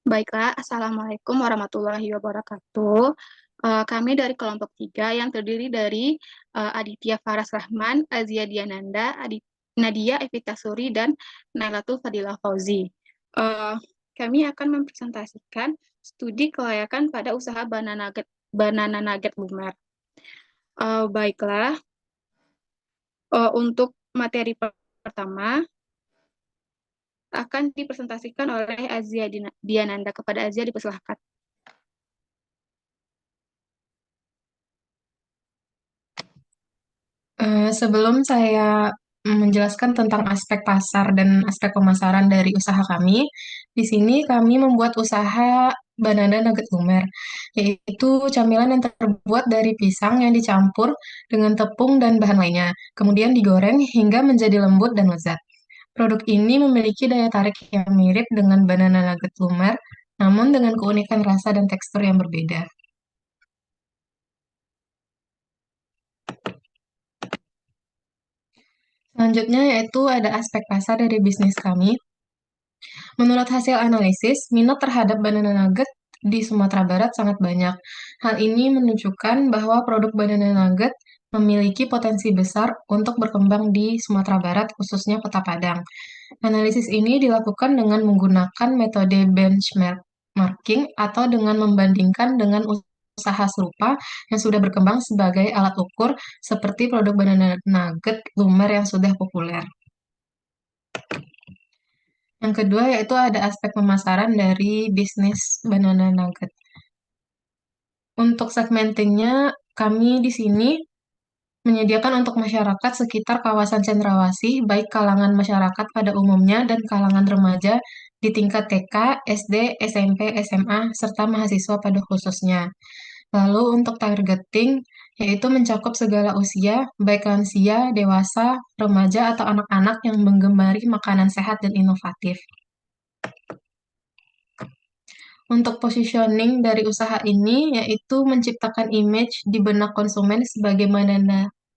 Baiklah, Assalamualaikum warahmatullahi wabarakatuh. Kami dari kelompok 3 yang terdiri dari Aditya Faras Rahman, Azia Diananda, Nadia Evita Suri, dan Nailatul Fadilah Fauzi. Eh, Kami akan mempresentasikan studi kelayakan pada usaha Banana Nugget Lumer. Baiklah, untuk materi pertama akan dipresentasikan oleh Azia Diananda. Kepada Azia dipersilahkan. Sebelum saya menjelaskan tentang aspek pasar dan aspek pemasaran dari usaha kami, di sini kami membuat usaha Banana Nugget Lumer, yaitu camilan yang terbuat dari pisang yang dicampur dengan tepung dan bahan lainnya, kemudian digoreng hingga menjadi lembut dan lezat. Produk ini memiliki daya tarik yang mirip dengan Banana Nugget Lumer, namun dengan keunikan rasa dan tekstur yang berbeda. Selanjutnya yaitu ada aspek pasar dari bisnis kami. Menurut hasil analisis, minat terhadap banana nugget di Sumatera Barat sangat banyak. Hal ini menunjukkan bahwa produk banana nugget memiliki potensi besar untuk berkembang di Sumatera Barat, khususnya Kota Padang. Analisis ini dilakukan dengan menggunakan metode benchmarking atau dengan membandingkan dengan usaha serupa yang sudah berkembang sebagai alat ukur seperti produk banana nugget lumer yang sudah populer. Yang kedua yaitu ada aspek pemasaran dari bisnis banana nugget. Untuk segmentingnya, kami di sini menyediakan untuk masyarakat sekitar kawasan Cendrawasih, baik kalangan masyarakat pada umumnya dan kalangan remaja di tingkat TK, SD, SMP, SMA, serta mahasiswa pada khususnya. Lalu untuk targeting, yaitu mencakup segala usia, baik lansia, dewasa, remaja, atau anak-anak yang menggemari makanan sehat dan inovatif. Untuk positioning dari usaha ini yaitu menciptakan image di benak konsumen sebagai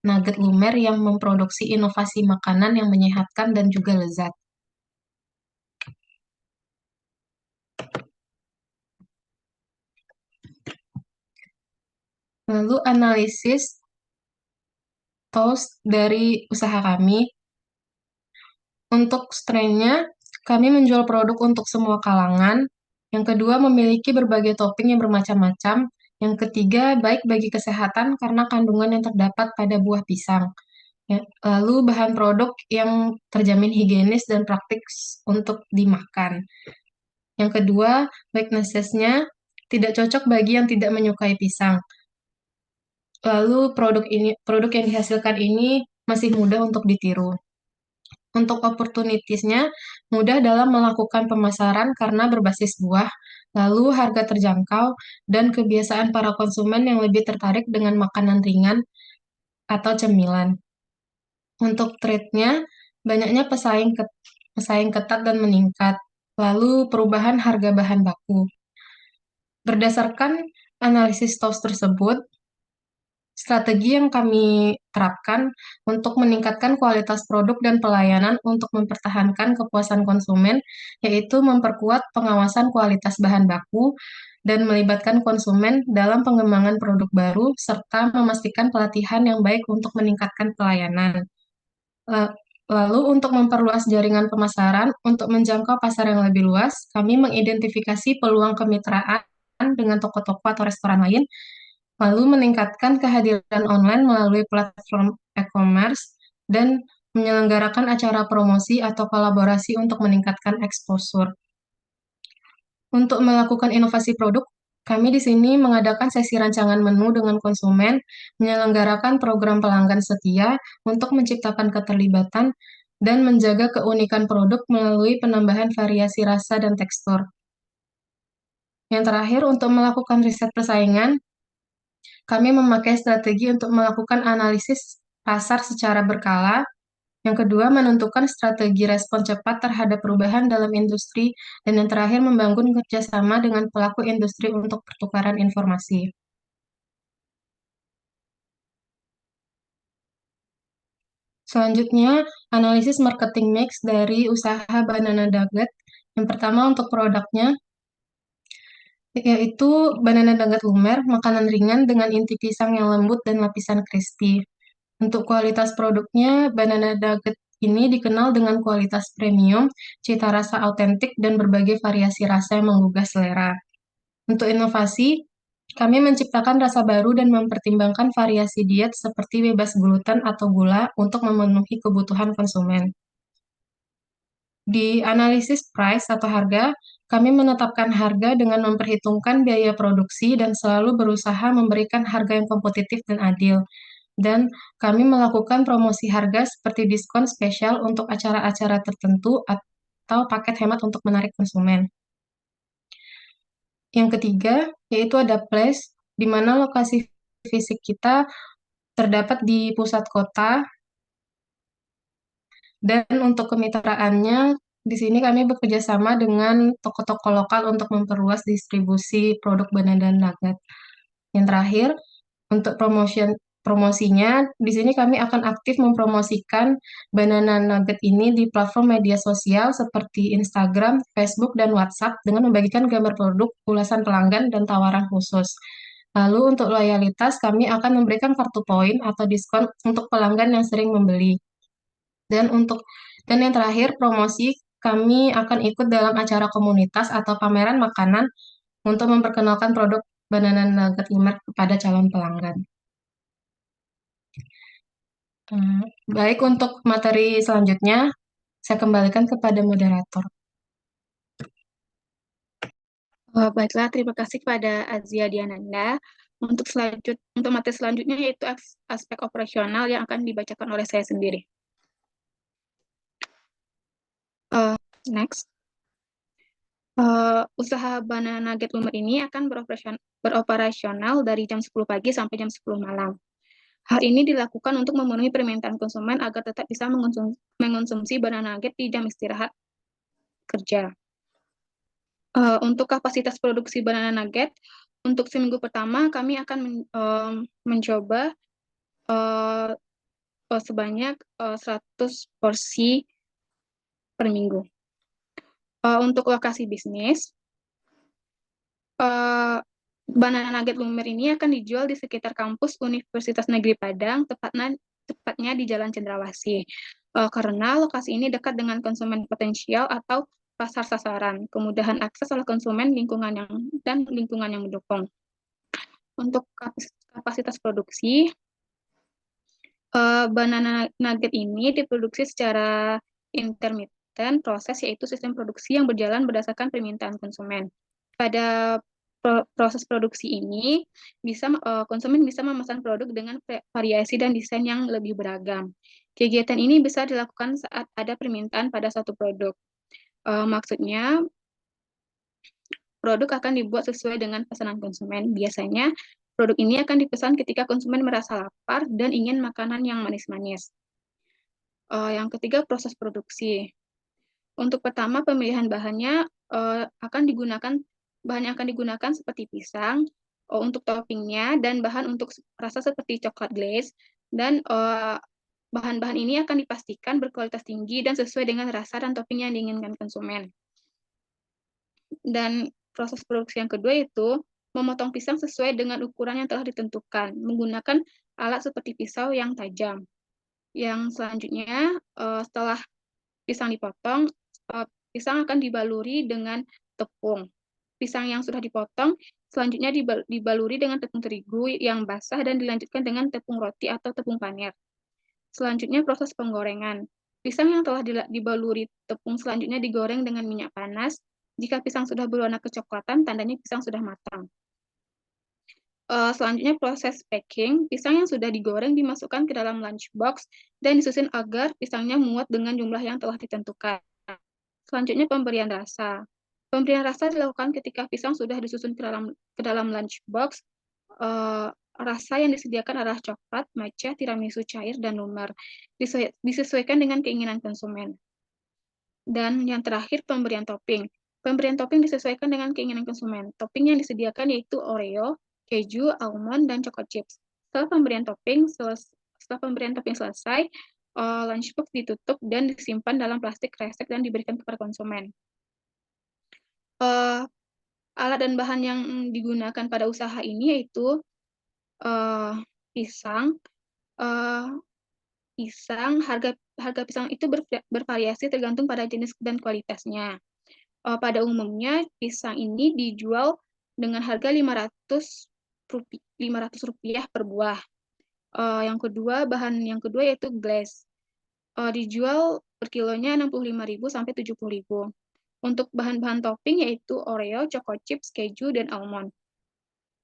nugget lumer yang memproduksi inovasi makanan yang menyehatkan dan juga lezat. Lalu analisis toast dari usaha kami. Untuk strain-nya, kami menjual produk untuk semua kalangan. Yang kedua, memiliki berbagai topping yang bermacam-macam. Yang ketiga, baik bagi kesehatan karena kandungan yang terdapat pada buah pisang. Ya, lalu bahan produk yang terjamin higienis dan praktik untuk dimakan. Yang kedua, weaknesses-nya tidak cocok bagi yang tidak menyukai pisang. Lalu produk yang dihasilkan ini masih mudah untuk ditiru. Untuk opportunities-nya, mudah dalam melakukan pemasaran karena berbasis buah, lalu harga terjangkau, dan kebiasaan para konsumen yang lebih tertarik dengan makanan ringan atau cemilan. Untuk trade-nya, banyaknya pesaing ketat dan meningkat, lalu perubahan harga bahan baku. Berdasarkan analisis TOS tersebut, strategi yang kami terapkan untuk meningkatkan kualitas produk dan pelayanan untuk mempertahankan kepuasan konsumen, yaitu memperkuat pengawasan kualitas bahan baku dan melibatkan konsumen dalam pengembangan produk baru, serta memastikan pelatihan yang baik untuk meningkatkan pelayanan. La- Lalu untuk memperluas jaringan pemasaran, untuk menjangkau pasar yang lebih luas, kami mengidentifikasi peluang kemitraan dengan toko-toko atau restoran lain, lalu meningkatkan kehadiran online melalui platform e-commerce, dan menyelenggarakan acara promosi atau kolaborasi untuk meningkatkan exposure. Untuk melakukan inovasi produk, kami di sini mengadakan sesi rancangan menu dengan konsumen, menyelenggarakan program pelanggan setia untuk menciptakan keterlibatan, dan menjaga keunikan produk melalui penambahan variasi rasa dan tekstur. Yang terakhir, untuk melakukan riset persaingan, kami memakai strategi untuk melakukan analisis pasar secara berkala. Yang kedua, menentukan strategi respon cepat terhadap perubahan dalam industri. Dan yang terakhir, membangun kerjasama dengan pelaku industri untuk pertukaran informasi. Selanjutnya, analisis marketing mix dari usaha Banana Nugget. Yang pertama untuk produknya, yaitu banana nugget lumer, makanan ringan dengan inti pisang yang lembut dan lapisan crispy. Untuk kualitas produknya, banana nugget ini dikenal dengan kualitas premium, cita rasa autentik, dan berbagai variasi rasa yang menggugah selera. Untuk inovasi, kami menciptakan rasa baru dan mempertimbangkan variasi diet seperti bebas gluten atau gula untuk memenuhi kebutuhan konsumen. Di analisis price atau harga, kami menetapkan harga dengan memperhitungkan biaya produksi dan selalu berusaha memberikan harga yang kompetitif dan adil. Dan kami melakukan promosi harga seperti diskon spesial untuk acara-acara tertentu atau paket hemat untuk menarik konsumen. Yang ketiga, yaitu ada place, di mana lokasi fisik kita terdapat di pusat kota, dan untuk kemitraannya, di sini kami bekerja sama dengan toko-toko lokal untuk memperluas distribusi produk banana dan nugget. Yang terakhir, untuk promosinya, di sini kami akan aktif mempromosikan banana nugget ini di platform media sosial seperti Instagram, Facebook, dan WhatsApp dengan membagikan gambar produk, ulasan pelanggan, dan tawaran khusus. Lalu untuk loyalitas, kami akan memberikan kartu poin atau diskon untuk pelanggan yang sering membeli. Dan yang terakhir, promosi kami akan ikut dalam acara komunitas atau pameran makanan untuk memperkenalkan produk banana nugget lumer kepada calon pelanggan. Baik, untuk materi selanjutnya, saya kembalikan kepada moderator. Baiklah, terima kasih kepada Azia Diananda. Untuk materi selanjutnya yaitu aspek operasional yang akan dibacakan oleh saya sendiri. Next. Usaha Banana Nugget Lumer ini akan beroperasional dari jam 10 pagi sampai jam 10 malam. Hal ini dilakukan untuk memenuhi permintaan konsumen agar tetap bisa mengonsumsi banana nugget di jam istirahat kerja. Untuk kapasitas produksi banana nugget, untuk seminggu pertama kami akan mencoba sebanyak 100 porsi per minggu. Untuk lokasi bisnis, banana nugget lumer ini akan dijual di sekitar kampus Universitas Negeri Padang, tepatnya di Jalan Cendrawasih. Karena lokasi ini dekat dengan konsumen potensial atau pasar sasaran, kemudahan akses oleh konsumen dan lingkungan yang mendukung. Untuk kapasitas produksi, banana nugget ini diproduksi secara intermittent proses, yaitu sistem produksi yang berjalan berdasarkan permintaan konsumen. Pada proses produksi ini, konsumen bisa memesan produk dengan variasi dan desain yang lebih beragam. Kegiatan ini bisa dilakukan saat ada permintaan pada satu produk. Maksudnya, produk akan dibuat sesuai dengan pesanan konsumen. Biasanya, produk ini akan dipesan ketika konsumen merasa lapar dan ingin makanan yang manis-manis. Yang ketiga, proses produksi. Untuk pertama, pemilihan bahannya bahan yang akan digunakan seperti pisang untuk toppingnya, dan bahan untuk rasa seperti coklat glaze, dan bahan-bahan ini akan dipastikan berkualitas tinggi dan sesuai dengan rasa dan topping yang diinginkan konsumen. Dan proses produksi yang kedua itu memotong pisang sesuai dengan ukuran yang telah ditentukan, menggunakan alat seperti pisau yang tajam. Yang selanjutnya, setelah pisang dipotong, pisang akan dibaluri dengan tepung. Pisang yang sudah dipotong selanjutnya dibaluri dengan tepung terigu yang basah dan dilanjutkan dengan tepung roti atau tepung panir. Selanjutnya proses penggorengan. Pisang yang telah dibaluri tepung selanjutnya digoreng dengan minyak panas. Jika pisang sudah berwarna kecoklatan, tandanya pisang sudah matang. Selanjutnya proses packing. Pisang yang sudah digoreng dimasukkan ke dalam lunchbox dan disusun agar pisangnya muat dengan jumlah yang telah ditentukan. Selanjutnya pemberian rasa. Pemberian rasa dilakukan ketika pisang sudah disusun ke dalam lunchbox. Rasa yang disediakan adalah coklat, matcha, tiramisu cair, dan lumer. Disesuaikan dengan keinginan konsumen. Dan yang terakhir, pemberian topping. Pemberian topping disesuaikan dengan keinginan konsumen. Topping yang disediakan yaitu Oreo, keju, almond, dan choco chips. Setelah pemberian topping selesai, lunchbox ditutup dan disimpan dalam plastik kresek dan diberikan kepada konsumen. Alat dan bahan yang digunakan pada usaha ini yaitu uh, pisang. Uh, Pisang, harga harga pisang itu bervariasi tergantung pada jenis dan kualitasnya. Pada umumnya pisang ini dijual dengan harga Rp500 per buah. Bahan yang kedua yaitu glaze. Dijual per kilonya 65.000 sampai 70.000. Untuk bahan-bahan topping yaitu Oreo, Choco Chips, keju, dan almond.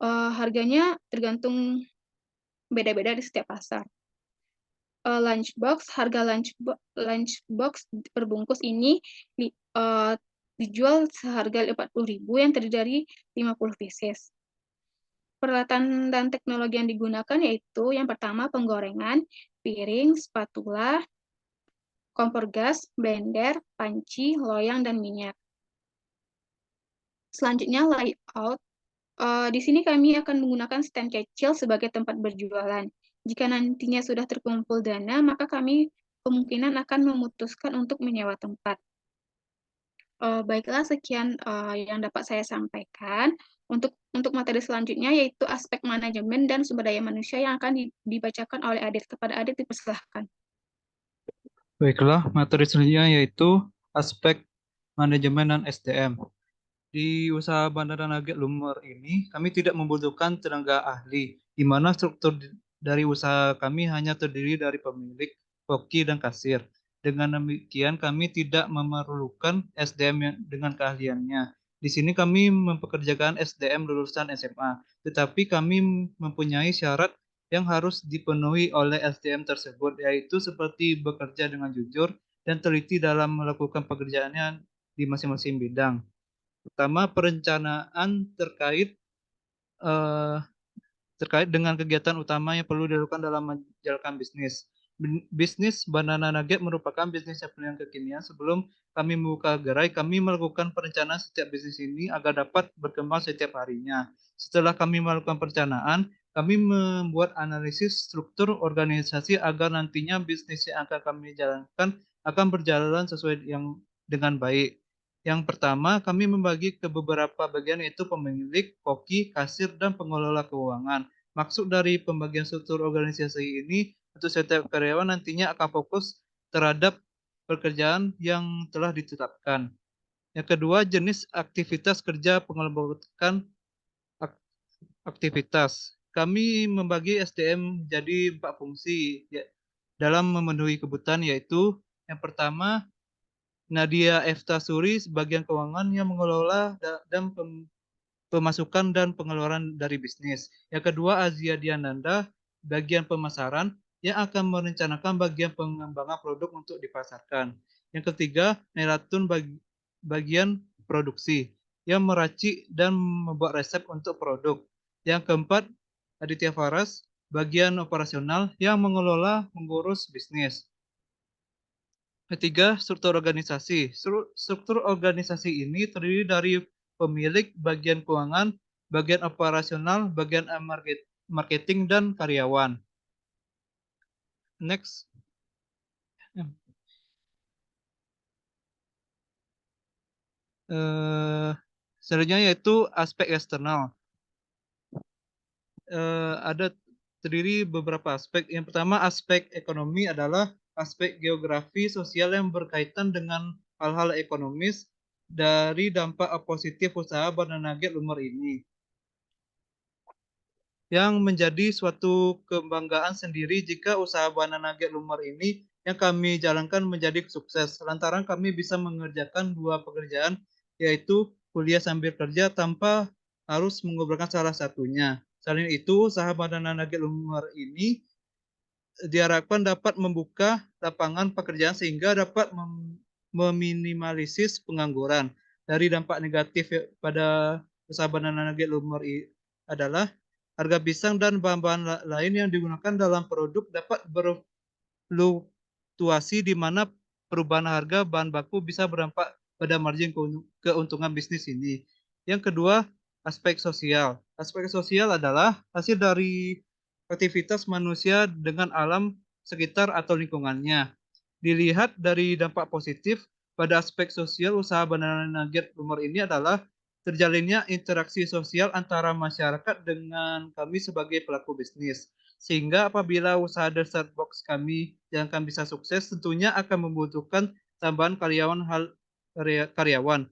Harganya tergantung beda-beda di setiap pasar. Harga lunchbox perbungkus ini dijual seharga 40.000 yang terdiri dari 50 pieces. Peralatan dan teknologi yang digunakan yaitu yang pertama penggorengan, piring, spatula, kompor gas, blender, panci, loyang, dan minyak. Selanjutnya layout. Di sini kami akan menggunakan stand kecil sebagai tempat berjualan. Jika nantinya sudah terkumpul dana, maka kami kemungkinan akan memutuskan untuk menyewa tempat. Baiklah, sekian yang dapat saya sampaikan. Untuk materi selanjutnya, yaitu aspek manajemen dan sumber daya manusia yang akan dibacakan oleh Adit. Kepada Adit, dipersilahkan. Baiklah, materi selanjutnya yaitu aspek manajemen dan SDM. Di usaha Bandara Nugget Lumer ini, kami tidak membutuhkan tenaga ahli, di mana struktur dari usaha kami hanya terdiri dari pemilik, koki, dan kasir. Dengan demikian, kami tidak memerlukan SDM dengan keahliannya. Di sini kami mempekerjakan SDM lulusan SMA, tetapi kami mempunyai syarat yang harus dipenuhi oleh SDM tersebut, yaitu seperti bekerja dengan jujur dan teliti dalam melakukan pekerjaannya di masing-masing bidang. Pertama, perencanaan eh, terkait dengan kegiatan utama yang perlu dilakukan dalam menjalankan bisnis. Bisnis Banana Nugget merupakan bisnis yang kekinian. Sebelum kami membuka gerai, kami melakukan perencanaan setiap bisnis ini agar dapat berkembang setiap harinya. Setelah kami melakukan perencanaan, kami membuat analisis struktur organisasi agar nantinya bisnis yang akan kami jalankan akan berjalan sesuai dengan baik. Yang pertama, kami membagi ke beberapa bagian yaitu pemilik, koki, kasir, dan pengelola keuangan. Maksud dari pembagian struktur organisasi ini, untuk setiap karyawan nantinya akan fokus terhadap pekerjaan yang telah ditetapkan. Yang kedua, jenis aktivitas kerja pengelompokan aktivitas. Kami membagi SDM jadi 4 fungsi dalam memenuhi kebutuhan, yaitu yang pertama, Nadia Eftasuri sebagian keuangan yang mengelola dan pemasukan dan pengeluaran dari bisnis. Yang kedua, Azia Diananda, bagian pemasaran yang akan merencanakan bagian pengembangan produk untuk dipasarkan. Yang ketiga, Nelatun, bagian produksi yang meracik dan membuat resep untuk produk. Yang keempat, Aditya Faras, bagian operasional yang mengelola mengurus bisnis. Ketiga, struktur organisasi. Struktur organisasi ini terdiri dari pemilik, bagian keuangan, bagian operasional, bagian marketing, dan karyawan. Next. Selanjutnya yaitu aspek eksternal. Ada terdiri beberapa aspek. Yang pertama, aspek ekonomi adalah aspek geografi sosial yang berkaitan dengan hal-hal ekonomis dari dampak positif usaha Banana Nugget Lumer ini, yang menjadi suatu kebanggaan sendiri jika usaha Banana Nugget Lumer ini yang kami jalankan menjadi sukses, lantaran kami bisa mengerjakan 2 pekerjaan, yaitu kuliah sambil kerja tanpa harus menggabungkan salah satunya. Selain itu, usaha Banana Nugget Lumer ini diharapkan dapat membuka lapangan pekerjaan sehingga dapat meminimalisir pengangguran. Dari dampak negatif pada usaha Banana Nugget Lumer adalah harga pisang dan bahan-bahan lain yang digunakan dalam produk dapat berfluktuasi di mana perubahan harga bahan baku bisa berdampak pada margin keuntungan bisnis ini. Yang kedua, aspek sosial. Aspek sosial adalah hasil dari aktivitas manusia dengan alam sekitar atau lingkungannya. Dilihat dari dampak positif pada aspek sosial, usaha Banana Nugget Lumer ini adalah terjalinnya interaksi sosial antara masyarakat dengan kami sebagai pelaku bisnis. Sehingga apabila usaha The Start Box kami yang akan bisa sukses, tentunya akan membutuhkan tambahan karyawan.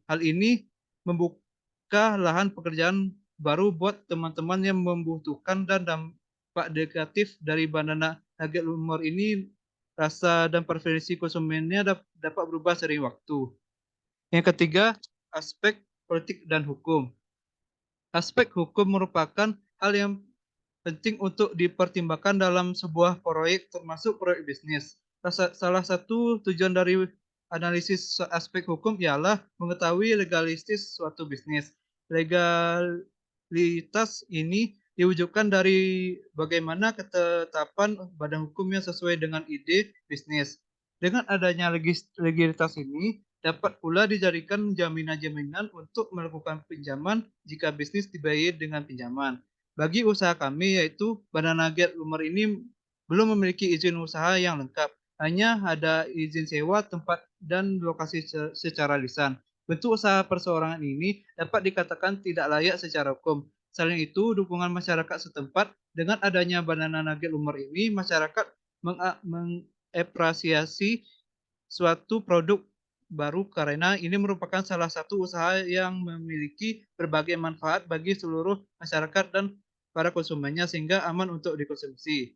Hal ini membuka lahan pekerjaan baru buat teman-teman yang membutuhkan, dan dampak negatif dari banana nugget lumur ini, rasa dan preferensi konsumennya dapat berubah seiring waktu. Yang ketiga, aspek politik dan hukum. Aspek hukum merupakan hal yang penting untuk dipertimbangkan dalam sebuah proyek, termasuk proyek bisnis. Salah satu tujuan dari analisis aspek hukum ialah mengetahui legalitas suatu bisnis. Legalitas ini diwujudkan dari bagaimana ketetapan badan hukum yang sesuai dengan ide bisnis. Dengan adanya legalitas ini, dapat pula dijadikan jaminan-jaminan untuk melakukan pinjaman jika bisnis dibayar dengan pinjaman. Bagi usaha kami, yaitu Banana Nugget Lumur ini belum memiliki izin usaha yang lengkap. Hanya ada izin sewa tempat dan lokasi secara lisan. Bentuk usaha perseorangan ini dapat dikatakan tidak layak secara hukum. Selain itu, dukungan masyarakat setempat. Dengan adanya Banana Nugget Lumur ini, masyarakat mengapresiasi suatu produk baru karena ini merupakan salah satu usaha yang memiliki berbagai manfaat bagi seluruh masyarakat dan para konsumennya, sehingga aman untuk dikonsumsi.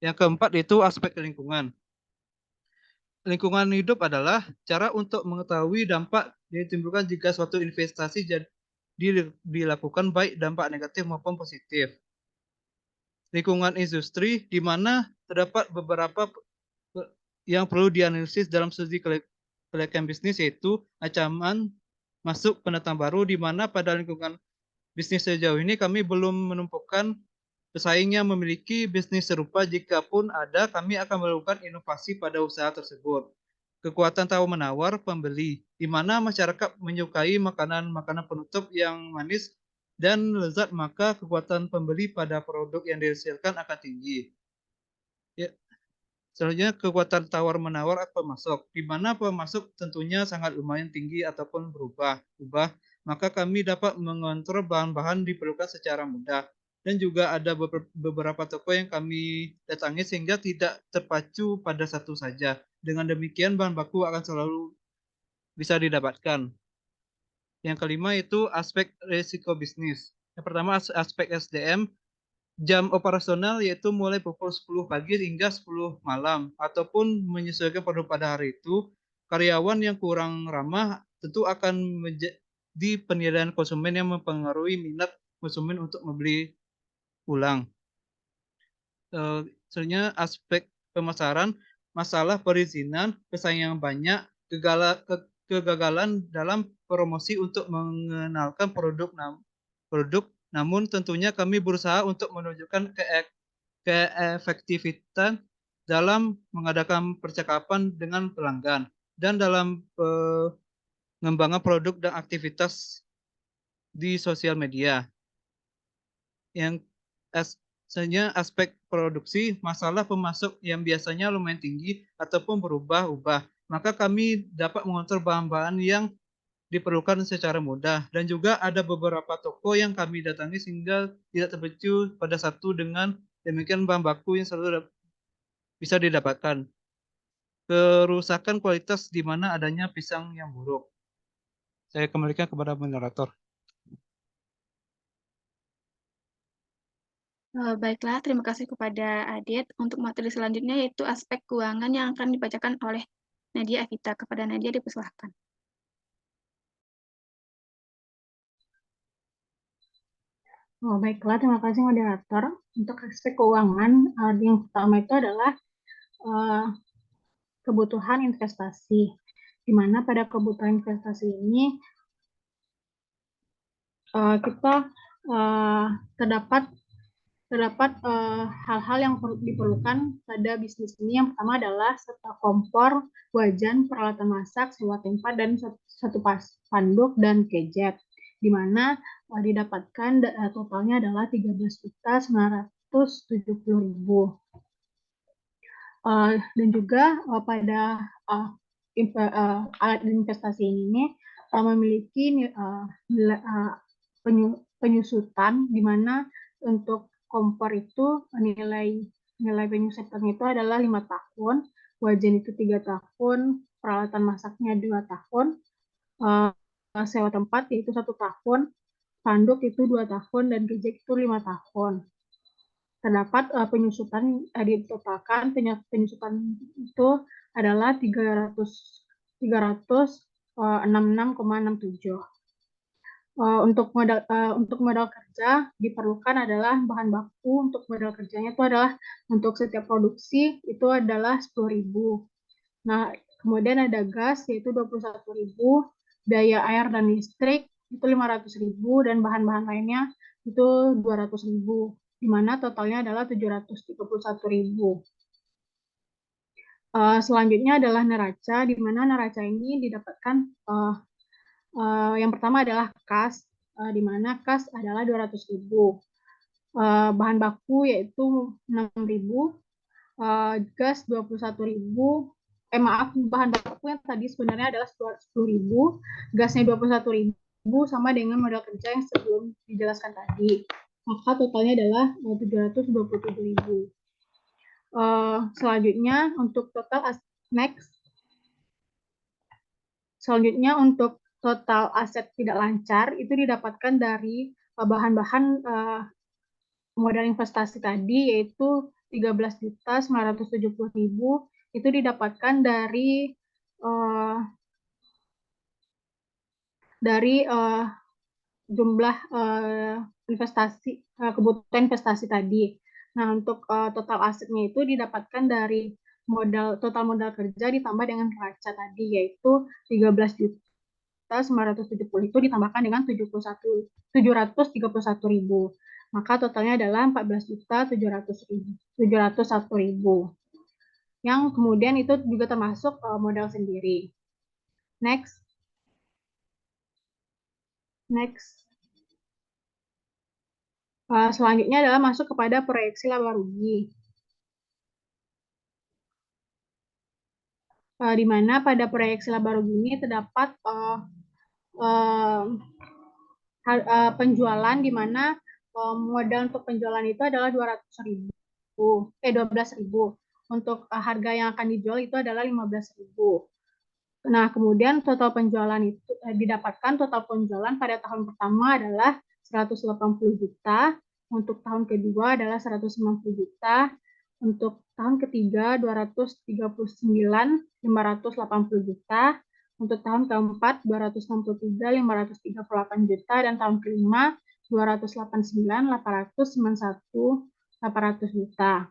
Yang keempat itu aspek lingkungan. Lingkungan hidup adalah cara untuk mengetahui dampak yang ditimbulkan jika suatu investasi dilakukan, baik dampak negatif maupun positif. Lingkungan industri, di mana terdapat beberapa yang perlu dianalisis dalam studi kelayakan bisnis, yaitu ancaman masuk pendatang baru, di mana pada lingkungan bisnis sejauh ini kami belum menumpukan pesaing yang memiliki bisnis serupa. Jikapun ada, kami akan melakukan inovasi pada usaha tersebut. Kekuatan tawar-menawar pembeli, di mana masyarakat menyukai makanan-makanan penutup yang manis dan lezat, maka kekuatan pembeli pada produk yang dihasilkan akan tinggi. Ya, selanjutnya kekuatan tawar-menawar pemasok, di mana pemasok tentunya sangat lumayan tinggi ataupun berubah, maka kami dapat mengontrol bahan-bahan diperlukan secara mudah. Dan juga ada beberapa toko yang kami datangi sehingga tidak terpacu pada satu saja. Dengan demikian bahan baku akan selalu bisa didapatkan. Yang kelima itu aspek risiko bisnis. Yang pertama aspek SDM. Jam operasional yaitu mulai pukul 10 pagi hingga 10 malam, ataupun menyesuaikan produk pada hari itu. Karyawan yang kurang ramah tentu akan menjadi penilaian konsumen yang mempengaruhi minat konsumen untuk membeli ulang. Selanjutnya aspek pemasaran, masalah perizinan, persaingan banyak, kegagalan dalam promosi untuk mengenalkan produk, namun tentunya kami berusaha untuk menunjukkan keefektifan dalam mengadakan percakapan dengan pelanggan dan dalam pengembangan produk dan aktivitas di sosial media. Yang selanjutnya aspek produksi, masalah pemasok yang biasanya lumayan tinggi ataupun berubah-ubah, maka kami dapat mengontrol bahan-bahan yang diperlukan secara mudah. Dan juga ada beberapa toko yang kami datangi sehingga tidak terpacu pada satu, dengan demikian bahan baku yang selalu bisa didapatkan. Kerusakan kualitas di mana adanya pisang yang buruk. Saya kembalikan kepada moderator. Baiklah, terima kasih kepada Adit. Untuk materi selanjutnya yaitu aspek keuangan yang akan dibacakan oleh Nadia Evita. Kepada Nadia dipersilahkan. Baiklah, terima kasih moderator. Untuk aspek keuangan, yang pertama itu adalah kebutuhan investasi, di mana pada kebutuhan investasi ini kita terdapat hal-hal yang diperlukan pada bisnis ini. Yang pertama adalah serta kompor, wajan, peralatan masak, sewa tempat, dan satu spanduk dan gadget, di mana didapatkan totalnya adalah 13.970.000. Dan juga pada alat investasi ini memiliki penyusutan, di mana untuk kompor itu nilai penyusutannya itu adalah 5 tahun, wajan itu 3 tahun, peralatan masaknya 2 tahun, sewa tempat yaitu 1 tahun, spanduk itu 2 tahun, dan gejek itu 5 tahun. Terdapat penyusutan ditotalkan penyusutan itu adalah 366,67. Untuk modal kerja diperlukan adalah bahan baku. Untuk modal kerjanya itu adalah untuk setiap produksi itu adalah 10.000. Nah, kemudian ada gas yaitu 21.000, biaya air dan listrik itu 500.000, dan bahan-bahan lainnya itu 200.000, di mana totalnya adalah 731.000. Selanjutnya adalah neraca, di mana neraca ini didapatkan yang pertama adalah kas, di mana kas adalah 200.000. Bahan baku yaitu 6.000, gas 21.000. Bahan baku yang tadi sebenarnya adalah 10.000, gasnya 21.000, sama dengan modal kerja yang sebelum dijelaskan tadi. Maka totalnya adalah 727.000. Selanjutnya untuk total aset tidak lancar itu didapatkan dari bahan-bahan modal investasi tadi, yaitu 13.970.000 itu didapatkan dari jumlah kebutuhan investasi tadi. Nah, untuk total asetnya itu didapatkan dari total modal kerja ditambah dengan neraca tadi, yaitu 13.970 itu ditambahkan dengan 731.000. Maka totalnya adalah 14.701.000. Yang kemudian itu juga termasuk modal sendiri. Next. Selanjutnya adalah masuk kepada proyeksi laba rugi. Di mana pada proyeksi laba rugi ini terdapat penjualan, di mana modal untuk penjualan itu adalah 12.000. Untuk harga yang akan dijual itu adalah 15.000. Nah, kemudian total penjualan itu didapatkan total penjualan pada tahun pertama adalah 180 juta, untuk tahun kedua adalah 190 juta, untuk tahun ketiga 239.580 juta, untuk tahun keempat 263.538 juta, dan tahun kelima 289.891.800 juta.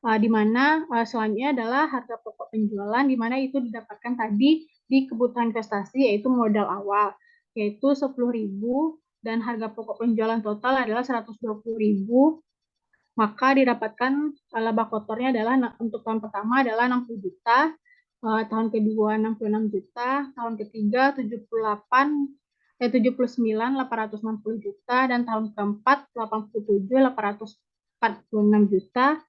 Di mana selanjutnya adalah harga pokok penjualan, di mana itu didapatkan tadi di kebutuhan investasi, yaitu modal awal, yaitu 10.000, dan harga pokok penjualan total adalah 120.000. Maka didapatkan laba kotornya adalah untuk tahun pertama adalah 60 juta, tahun kedua 66 juta, tahun ketiga 79.860 juta, dan tahun keempat 87.846 juta,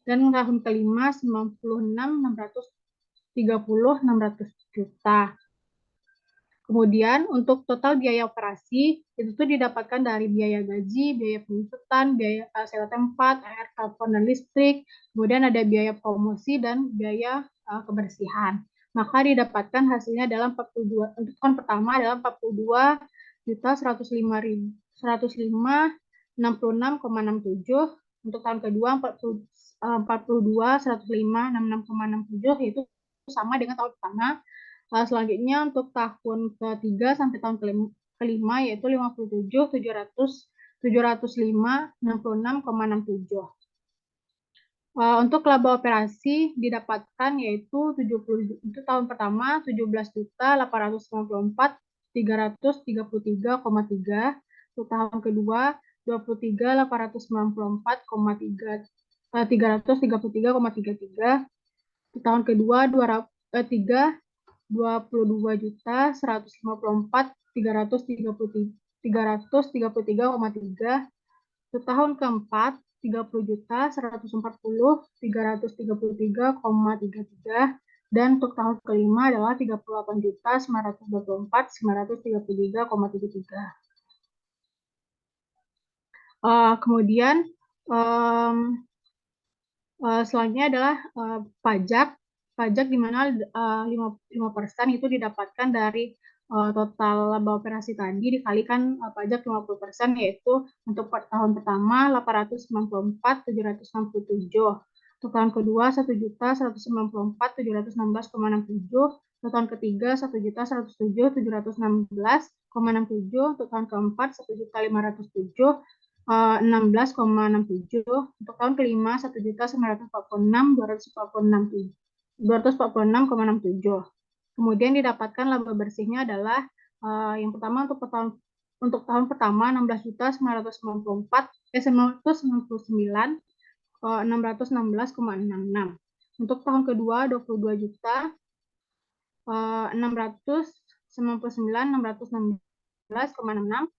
dan tahun kelima 96.630.600 juta. Kemudian untuk total biaya operasi itu tuh didapatkan dari biaya gaji, biaya penyusutan, biaya sewa tempat, air, telepon, dan listrik. Kemudian ada biaya promosi dan biaya kebersihan. Maka didapatkan hasilnya dalam 42, untuk tahun pertama adalah 42.105.66,67, untuk tahun kedua 42.105.66,67, yaitu sama dengan tahun pertama. Selanjutnya untuk tahun ketiga sampai tahun kelima yaitu 57.705.66,67. Untuk laba operasi didapatkan yaitu 70, untuk tahun pertama 17.894.333,3, untuk tahun kedua 23.894.333,33, untuk tahun kedua 22.154.333,3, untuk tahun keempat 30.140.333,33, Dan untuk tahun kelima adalah 38.924.933,73. Kemudian selanjutnya adalah pajak. Pajak di mana 5% itu didapatkan dari total laba operasi tadi dikalikan pajak 50%, yaitu untuk tahun pertama 894.767, untuk tahun kedua 1.194.716,67, untuk tahun ketiga 1.107.716,67, untuk tahun keempat 1.507.16,67, untuk tahun kelima 1.946.246,67. Kemudian didapatkan laba bersihnya adalah yang pertama untuk tahun pertama 16.999.616,66. Untuk tahun kedua 22.699.616,66.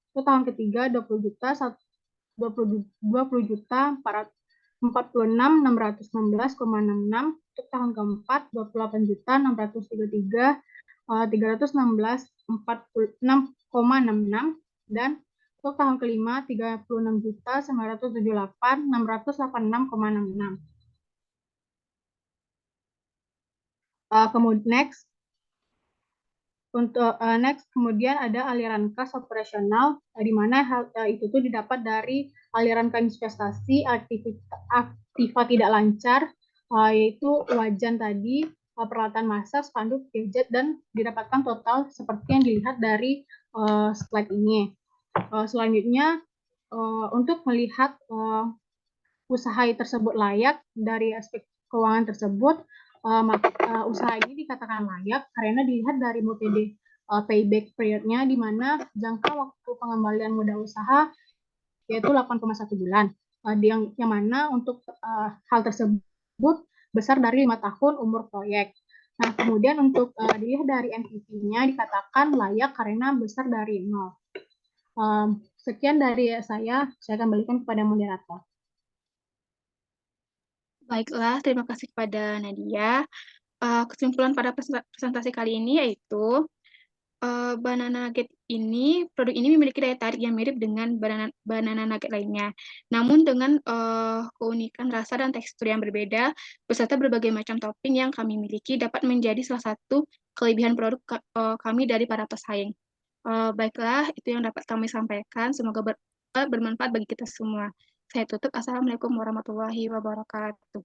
Untuk tahun ketiga 20.446.616,66. Untuk tahun keempat 28.633.316,66. Dan untuk tahun kelima 36.978.686,66. Kemudian ada aliran kas operasional, di mana itu tuh didapat dari aliran kas investasi, aktiva tidak lancar, yaitu wajan tadi, peralatan masak, spanduk, gadget, dan didapatkan total seperti yang dilihat dari slide ini. Selanjutnya, untuk melihat usaha tersebut layak dari aspek keuangan tersebut, usaha ini dikatakan layak karena dilihat dari metode payback periodnya, di mana jangka waktu pengembalian modal usaha yaitu 8,1 bulan, yang mana untuk hal tersebut besar dari 5 tahun umur proyek. Nah, kemudian untuk dilihat dari NPV-nya dikatakan layak karena besar dari 0. Sekian dari saya akan berikan kepada moderator. Baiklah, terima kasih kepada Nadia. Kesimpulan pada presentasi kali ini yaitu banana nugget produk ini memiliki daya tarik yang mirip dengan banana nugget lainnya. Namun dengan keunikan rasa dan tekstur yang berbeda, beserta berbagai macam topping yang kami miliki dapat menjadi salah satu kelebihan produk kami dari para pesaing. Baiklah, itu yang dapat kami sampaikan. Semoga bermanfaat bagi kita semua. Saya tutup. Assalamualaikum warahmatullahi wabarakatuh.